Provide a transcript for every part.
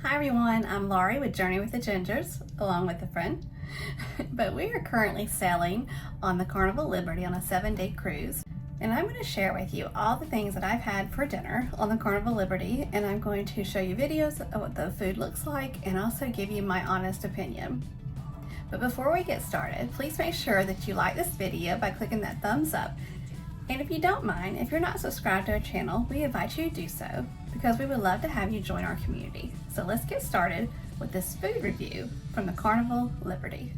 Hi everyone, I'm Laurie with Journey with the Gingers, along with a friend. But we are currently sailing on the Carnival Liberty on a 7-day cruise. And I'm going to share with you all the things that I've had for dinner on the Carnival Liberty, and I'm going to show you videos of what the food looks like and also give you my honest opinion. But before we get started, please make sure that you like this video by clicking that thumbs up. And if you don't mind, if you're not subscribed to our channel, we invite you to do so because we would love to have you join our community. So let's get started with this food review from the Carnival Liberty.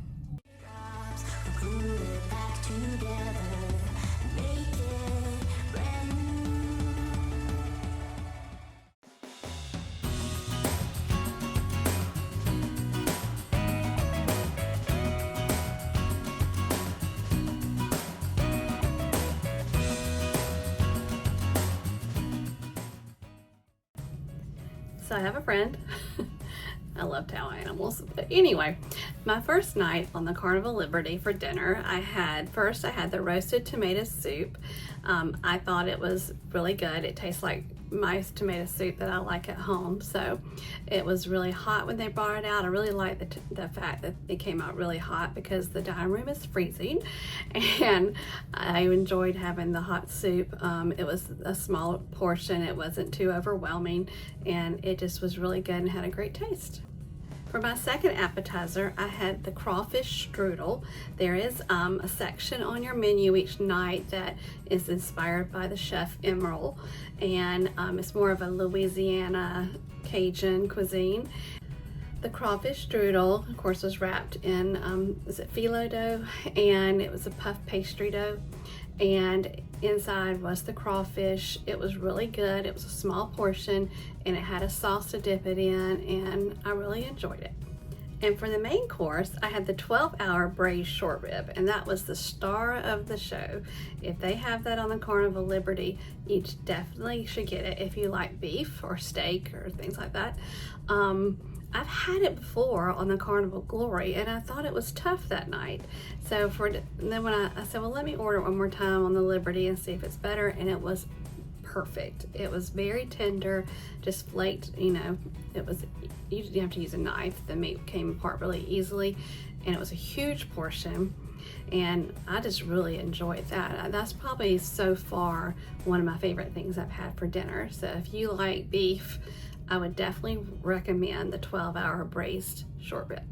So I have a friend. I love tow animals. But anyway, my first night on the Carnival Liberty for dinner, I had the roasted tomato soup. I thought it was really good. It tastes like my tomato soup that I like at home. So it was really hot when they brought it out. I really like the fact that it came out really hot because the dining room is freezing, and I enjoyed having the hot soup. It was a small portion. It wasn't too overwhelming, and it just was really good and had a great taste. For my second appetizer, I had the crawfish strudel. There is a section on your menu each night that is inspired by the chef Emerald, and it's more of a Louisiana Cajun cuisine. The crawfish strudel, of course, was wrapped in phyllo dough, and it was a puff pastry dough, and inside was the crawfish. It was really good. It was a small portion, and it had a sauce to dip it in, and I really enjoyed it. And for the main course, I had the 12-hour braised short rib, and that was the star of the show. If they have that on the Carnival Liberty, you definitely should get it if you like beef or steak or things like that. I've had it before on the Carnival Glory, and I thought it was tough that night. So then when I said, well, let me order it one more time on the Liberty and see if it's better, and it was perfect. It was very tender, just flaked, you didn't have to use a knife. The meat came apart really easily, and it was a huge portion, and I just really enjoyed that. That's probably so far one of my favorite things I've had for dinner. So if you like beef, I would definitely recommend the 12-hour braised short rib.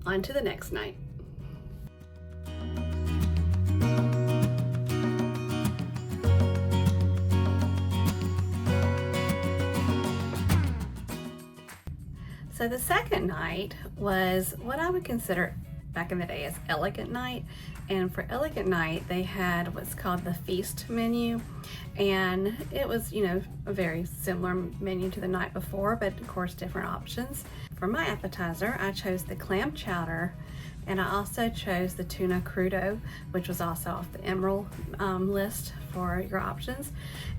On to the next night. So the second night was what I would consider back in the day as elegant night, and for elegant night they had what's called the feast menu, and it was a very similar menu to the night before, but of course different options. For my appetizer, I chose the clam chowder, and I also chose the tuna crudo, which was also off the Emerald list for your options,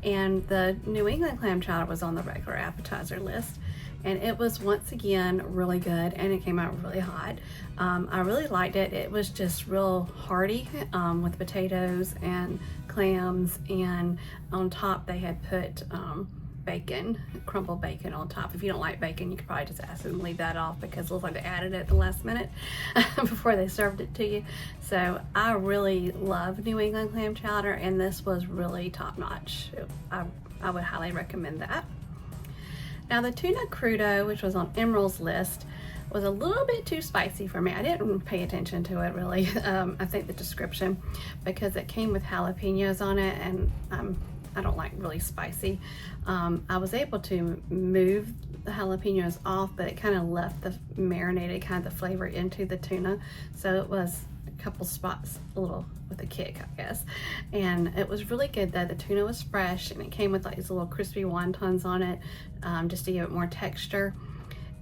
and the New England clam chowder was on the regular appetizer list. And it was once again really good, and it came out really hot. I really liked it. It was just real hearty with potatoes and clams, and on top they had put bacon, crumbled bacon on top. If you don't like bacon, you could probably just ask them to leave that off because it looks like they added it at the last minute before they served it to you. So I really love New England clam chowder, and this was really top notch. I would highly recommend that. Now the tuna crudo, which was on Emerald's list, was a little bit too spicy for me. I didn't pay attention to it really. I think the description, because it came with jalapenos on it, and I don't like really spicy. I was able to move the jalapenos off, but it kind of left the marinated kind of the flavor into the tuna. So it was a couple spots a little with a kick, I guess. And it was really good though. The tuna was fresh, and it came with like these little crispy wontons on it, just to give it more texture.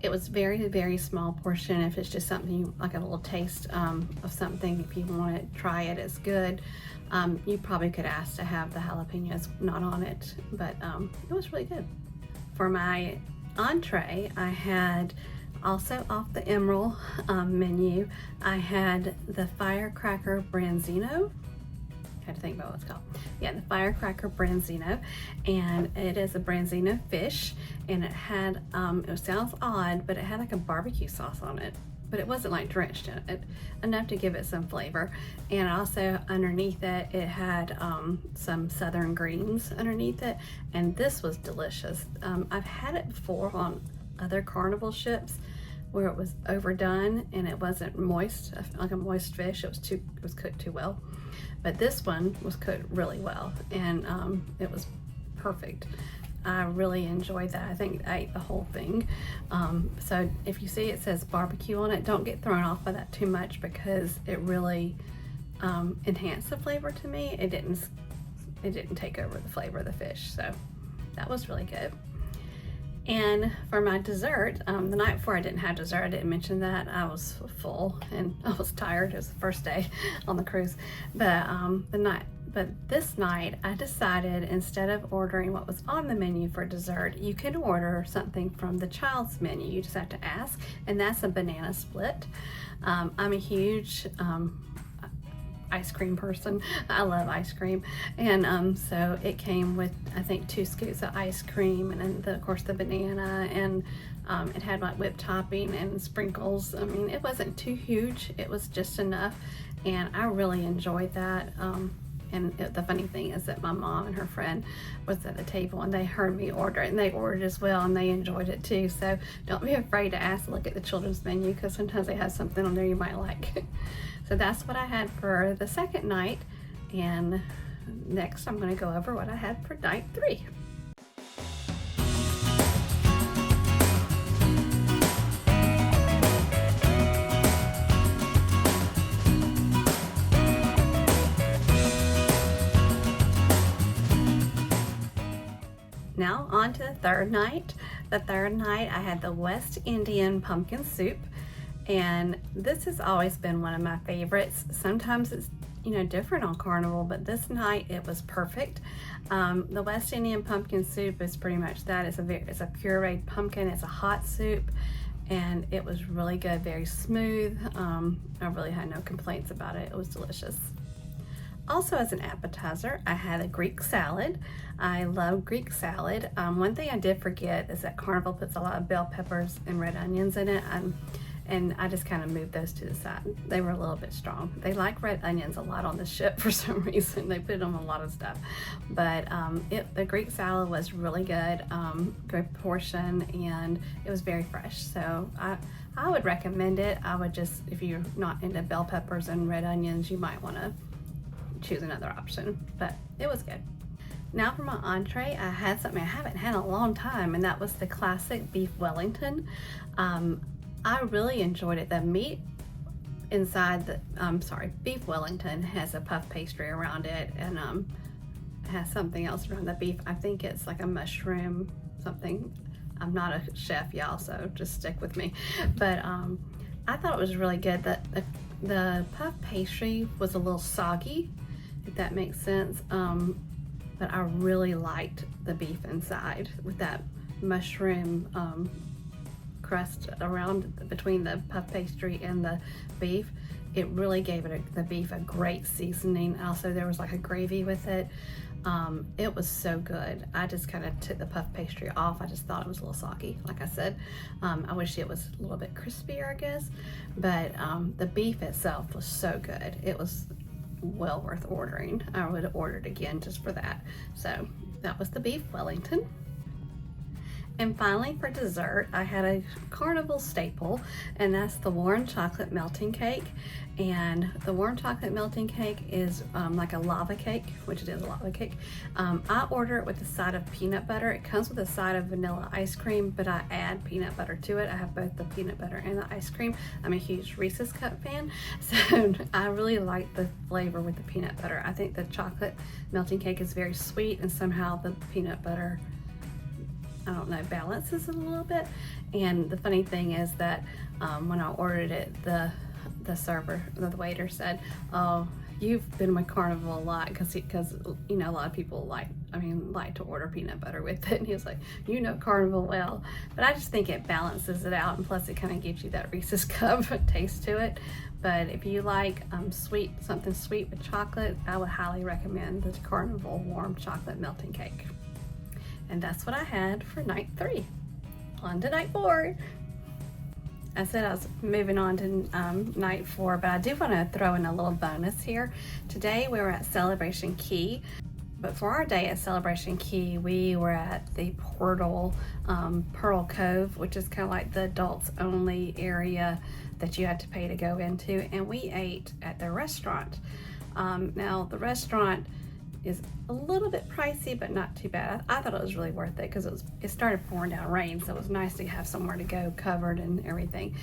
It was very, very small portion. If it's just something you like, a little taste of something, if you want to try it, it's good. You probably could ask to have the jalapenos not on it, but it was really good. For my entree, I had Also off the Emerald menu, I had the firecracker branzino, had to think about what it's called. Yeah, the firecracker branzino, and it is a branzino fish, and it had, it sounds odd, but it had like a barbecue sauce on it, but it wasn't like drenched in it, enough to give it some flavor. And also underneath it, it had some southern greens underneath it, and this was delicious. I've had it before on other Carnival ships where it was overdone and it wasn't moist, like a moist fish. It was cooked too well, but this one was cooked really well, and it was perfect. I really enjoyed that. I think I ate the whole thing. So if you see it says barbecue on it, don't get thrown off by that too much, because it really enhanced the flavor to me. It didn't take over the flavor of the fish, so that was really good. And for my dessert, the night before I didn't have dessert. I didn't mention that. I was full and I was tired. It was the first day on the cruise. But this night I decided, instead of ordering what was on the menu for dessert, you can order something from the child's menu. You just have to ask, and that's a banana split. I'm a huge ice cream person. I love ice cream, and so it came with, I think, 2 scoops of ice cream, and then of course the banana, and it had like whipped topping and sprinkles. I mean, it wasn't too huge, it was just enough, and I really enjoyed that. And the funny thing is that my mom and her friend was at the table, and they heard me order it, and they ordered as well, and they enjoyed it too. So don't be afraid to ask to look at the children's menu, because sometimes they have something on there you might like. So that's what I had for the second night, and next I'm going to go over what I had for night 3. Now on to the third night. The third night I had the West Indian pumpkin soup, and this has always been one of my favorites. Sometimes it's, you know, different on Carnival, but this night it was perfect. The West Indian pumpkin soup is pretty much that. It's a pureed pumpkin. It's a hot soup, and it was really good, very smooth. I really had no complaints about it. It was delicious. Also, as an appetizer, I had a Greek salad. I love Greek salad. One thing I did forget is that Carnival puts a lot of bell peppers and red onions in it, and I just kind of moved those to the side. They were a little bit strong. They like red onions a lot on the ship for some reason. They put them on a lot of stuff. But the Greek salad was really good, good portion, and it was very fresh. So I would recommend it. I would just, if you're not into bell peppers and red onions, you might want to choose another option, but it was good. Now for my entree, I had something I haven't had in a long time, and that was the classic beef Wellington. I really enjoyed it. The meat inside the, beef Wellington has a puff pastry around it, and has something else around the beef. I think it's like a mushroom something. I'm not a chef, y'all, so just stick with me. But I thought it was really good. The puff pastry was a little soggy, if that makes sense, but I really liked the beef inside with that mushroom crust around between the puff pastry and the beef. It really gave the beef a great seasoning. Also, there was like a gravy with it. It was so good. I just kind of took the puff pastry off. I just thought it was a little soggy, like I said. I wish it was a little bit crispier, I guess, but the beef itself was so good. It was well worth ordering. I would have ordered again just for that. So that was the beef Wellington. And finally, for dessert, I had a Carnival staple, and that's the warm chocolate melting cake. And the warm chocolate melting cake is like a lava cake, which it is a lava cake. I order it with a side of peanut butter. It comes with a side of vanilla ice cream, but I add peanut butter to it. I have both the peanut butter and the ice cream. I'm a huge Reese's Cup fan, so I really like the flavor with the peanut butter. I think the chocolate melting cake is very sweet, and somehow the peanut butter, I don't know, balances it a little bit. And the funny thing is that when I ordered it, the waiter said, "Oh, you've been with Carnival a lot," because you know, a lot of people like to order peanut butter with it. And he was like, "You know Carnival well." But I just think it balances it out, and plus it kind of gives you that Reese's Cup taste to it. But if you like something sweet with chocolate, I would highly recommend the Carnival warm chocolate melting cake. And that's what I had for night 3. On to night 4. I said I was moving on to night 4, but I do want to throw in a little bonus here. Today we were at Celebration Key, but for our day at Celebration Key, we were at the Pearl Cove, which is kind of like the adults only area that you had to pay to go into, and we ate at the restaurant. Now the restaurant is a little bit pricey, but not too bad. I thought it was really worth it because it started pouring down rain, so it was nice to have somewhere to go covered and everything.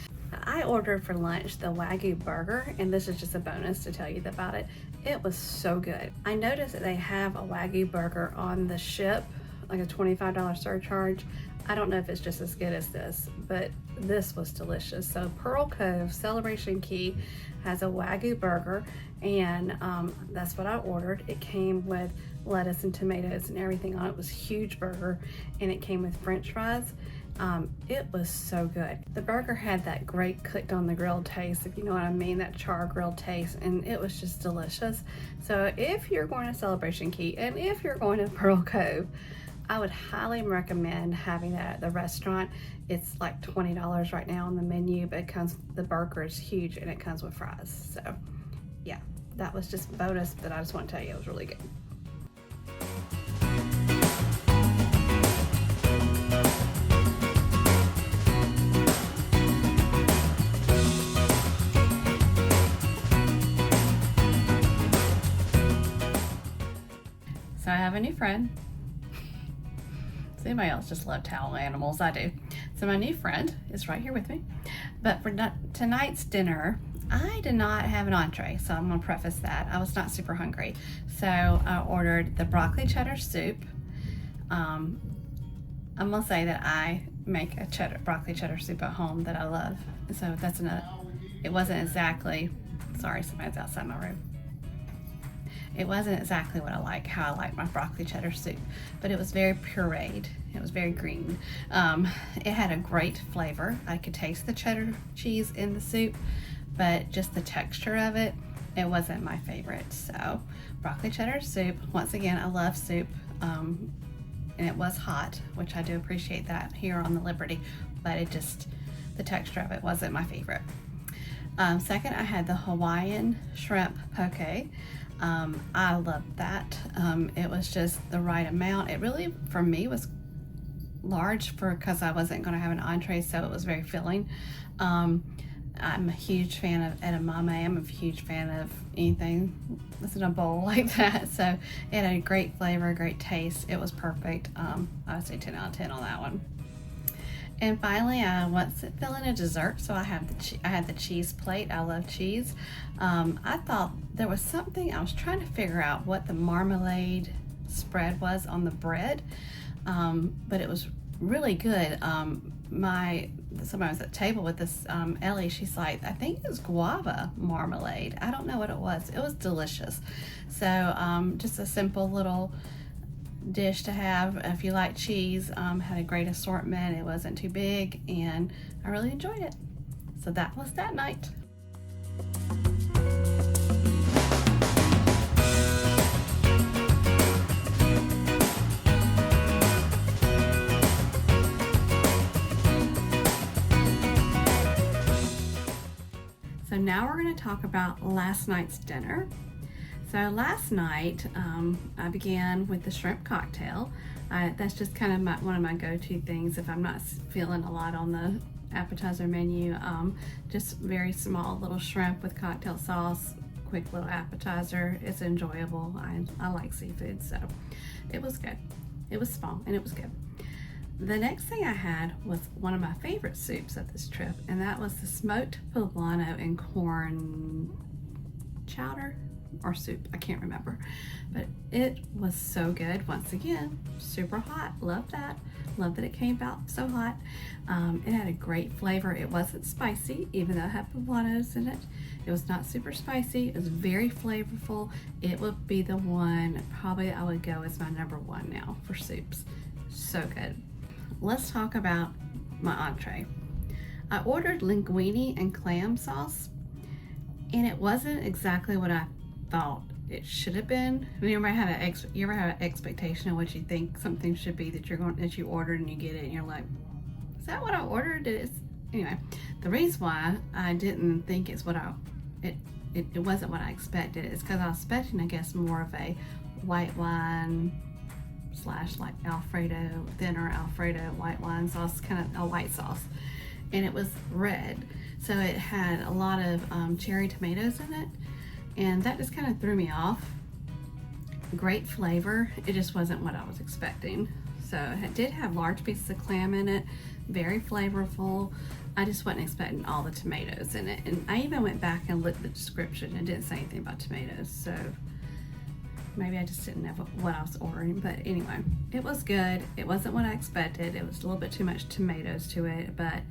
I ordered for lunch the Wagyu burger, and this is just a bonus to tell you about it. It was so good. I noticed that they have a Wagyu burger on the ship, like a $25 surcharge. I don't know if it's just as good as this, but this was delicious. So Pearl Cove Celebration Key has a Wagyu burger, and that's what I ordered. It came with lettuce and tomatoes and everything on it. It was a huge burger, and it came with French fries. It was so good. The burger had that great cooked on the grill taste, if you know what I mean, that char grill taste, and it was just delicious. So if you're going to Celebration Key and if you're going to Pearl Cove, I would highly recommend having that at the restaurant. It's like $20 right now on the menu, but the burger is huge and it comes with fries. So yeah, that was just a bonus that I just want to tell you it was really good. So I have a new friend. Does anybody else just love towel animals? I do. So my new friend is right here with me. But for tonight's dinner, I did not have an entree, so I'm gonna preface that. I was not super hungry. So I ordered the broccoli cheddar soup. I'm gonna say that I make a broccoli cheddar soup at home that I love. So that's it wasn't exactly, sorry, somebody's outside my room. It wasn't exactly how I like my broccoli cheddar soup, but it was very pureed. It was very green. It had a great flavor. I could taste the cheddar cheese in the soup, but just the texture of it, it wasn't my favorite. So broccoli cheddar soup, once again, I love soup, and it was hot, which I do appreciate that here on the Liberty, but the texture of it wasn't my favorite. Second, I had the Hawaiian shrimp poke. I loved that. It was just the right amount. It really, for me, was large because I wasn't going to have an entree, so it was very filling. I'm a huge fan of edamame. I'm a huge fan of anything that's in a bowl like that. So it had a great flavor, great taste. It was perfect. I would say 10 out of 10 on that one. And finally, I want to fill in a dessert, so I had the cheese plate. I love cheese. I thought there was something, I was trying to figure out what the marmalade spread was on the bread, but it was really good. Somebody was at the table with this, Ellie, she's like, I think it was guava marmalade. I don't know what it was. It was delicious. So just a simple little dish to have if you like cheese. Had a great assortment. It wasn't too big, and I really enjoyed it. So that was that night. So now we're going to talk about last night's dinner. So last night, I began with the shrimp cocktail. That's just kind of one of my go-to things if I'm not feeling a lot on the appetizer menu. Just very small little shrimp with cocktail sauce, quick little appetizer. It's enjoyable. I like seafood, so it was good. It was small and it was good. The next thing I had was one of my favorite soups of this trip, and that was the smoked poblano and corn chowder or soup, I can't remember, but it was so good. Once again, super hot. Love that. Love that it came out so hot. It had a great flavor. It wasn't spicy, even though it had poblanos in it. It was not super spicy. It was very flavorful. It would be the one probably I would go as my number one now for soups. So good. Let's talk about my entree. I ordered linguine and clam sauce. and it wasn't exactly what I thought it should have been. You ever had an expectation of what you think something should be that you ordered and you get it and you're like, is that what I ordered? Anyway, the reason why I didn't think it wasn't what I expected is because I was expecting, I guess, more of a white wine / like Alfredo, thinner Alfredo white wine sauce, kind of a white sauce, and it was red, so it had a lot of cherry tomatoes in it, and that just kind of threw me off. Great flavor, it just wasn't what I was expecting. So it did have large pieces of clam in it, very flavorful. I just wasn't expecting all the tomatoes in it, and I even went back and looked at the description and didn't say anything about tomatoes, so maybe I just didn't know what I was ordering. But anyway, it was good. It wasn't what I expected. It was a little bit too much tomatoes to it, but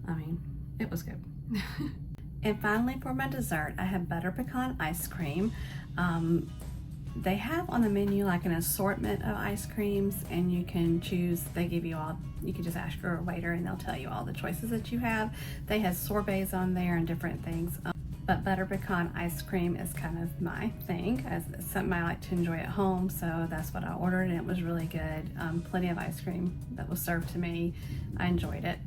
I mean, it was good. And finally, for my dessert, I have butter pecan ice cream. They have on the menu like an assortment of ice creams, and you can choose. They give you all. You can just ask for a waiter and they'll tell you all the choices that you have. They have sorbets on there and different things. But butter pecan ice cream is kind of my thing. It's something I like to enjoy at home, so that's what I ordered, and it was really good. Plenty of ice cream that was served to me. I enjoyed it.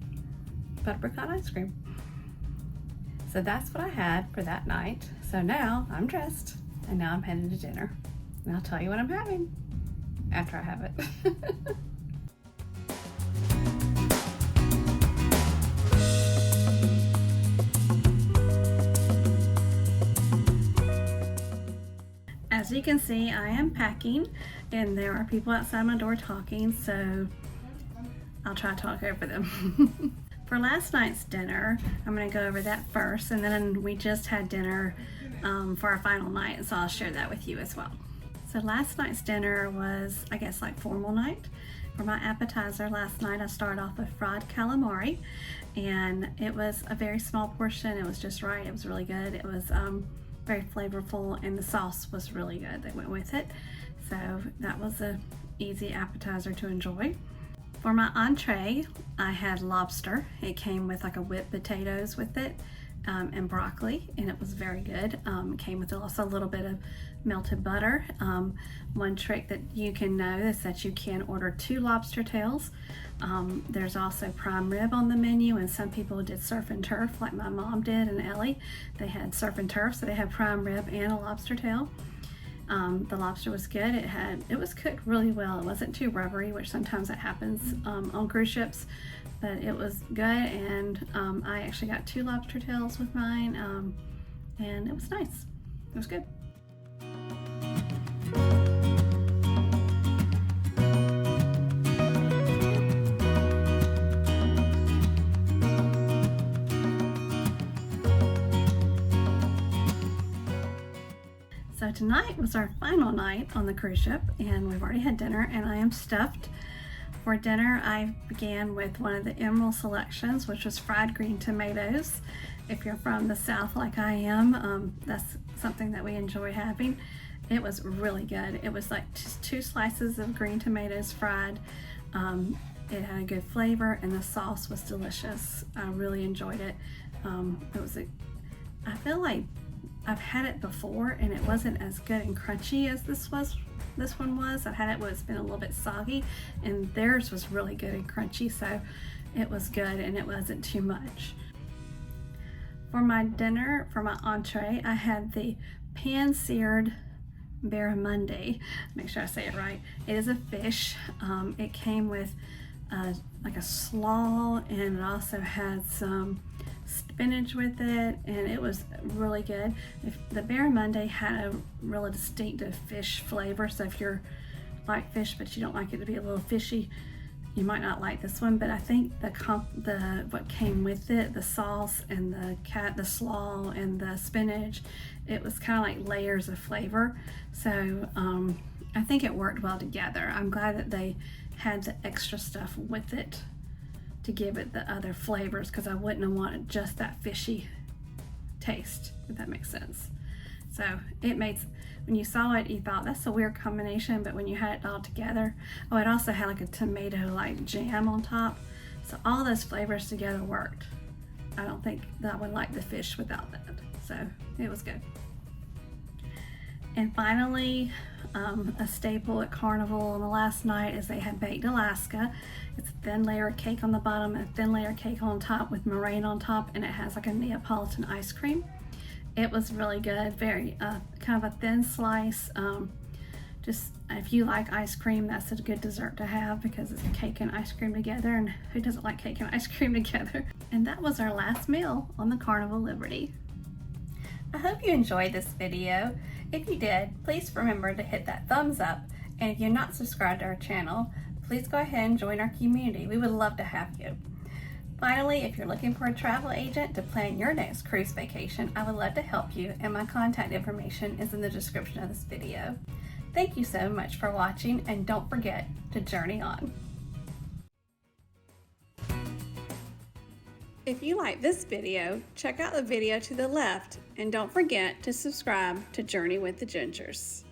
Butter pecan ice cream. So that's what I had for that night. So now I'm dressed, and now I'm heading to dinner. And I'll tell you what I'm having after I have it. As you can see, I am packing, and there are people outside my door talking, so I'll try to talk over them. For last night's dinner, I'm going to go over that first, and then we just had dinner for our final night, and so I'll share that with you as well. So last night's dinner was, I guess, like formal night. For my appetizer last night, I started off with fried calamari, and it was a very small portion. It was just right. It was really good. It was very flavorful, and the sauce was really good that went with it. So that was an easy appetizer to enjoy. For my entree, I had lobster. It came with like a whipped potatoes with it and broccoli, and it was very good. It came with also a little bit of melted butter. One trick that you can know is that you can order 2 lobster tails. There's also prime rib on the menu, and some people did surf and turf like my mom did and Ellie. They had surf and turf, so they had prime rib and a lobster tail. The lobster was good. It was cooked really well. It wasn't too rubbery, which sometimes that happens on cruise ships, but it was good, and I actually got 2 lobster tails with mine, and it was nice. It was good. So tonight was our final night on the cruise ship, and we've already had dinner, and I am stuffed. For dinner, I began with one of the Emerald selections, which was fried green tomatoes. If you're from the South like I am, that's something that we enjoy having. It was really good. It was like just 2 slices of green tomatoes fried. It had a good flavor, and the sauce was delicious. I really enjoyed it. I feel like I've had it before, and it wasn't as good and crunchy as this one was. I've had it where it's been a little bit soggy, and theirs was really good and crunchy, so it was good, and it wasn't too much. For my dinner, for my entree, I had the pan-seared barramundi. Make sure I say it right. It is a fish. It came with like a slaw, and it also had some spinach with it, and it was really good. The barramundi had a really distinctive fish flavor, so if you're like fish but you don't like it to be a little fishy, you might not like this one. But I think what came with it, the sauce and the slaw and the spinach, it was kind of like layers of flavor. So I think it worked well together. I'm glad that they had the extra stuff with it to give it the other flavors, because I wouldn't have wanted just that fishy taste, if that makes sense. So when you saw it, you thought that's a weird combination, but when you had it all together, it also had like a tomato like jam on top. So all those flavors together worked I don't think that I would like the fish without that. So it was good. And finally, a staple at Carnival on the last night is they had baked Alaska. It's a thin layer of cake on the bottom and a thin layer of cake on top with meringue on top, and it has like a Neapolitan ice cream. It was really good, very kind of a thin slice. Just if you like ice cream, that's a good dessert to have because it's cake and ice cream together, and who doesn't like cake and ice cream together? And that was our last meal on the Carnival Liberty. I hope you enjoyed this video. If you did, please remember to hit that thumbs up, and if you're not subscribed to our channel, please go ahead and join our community. We would love to have you. Finally, if you're looking for a travel agent to plan your next cruise vacation, I would love to help you, and my contact information is in the description of this video. Thank you so much for watching, and don't forget to journey on. If you like this video, check out the video to the left, and don't forget to subscribe to Journey with the Gingers.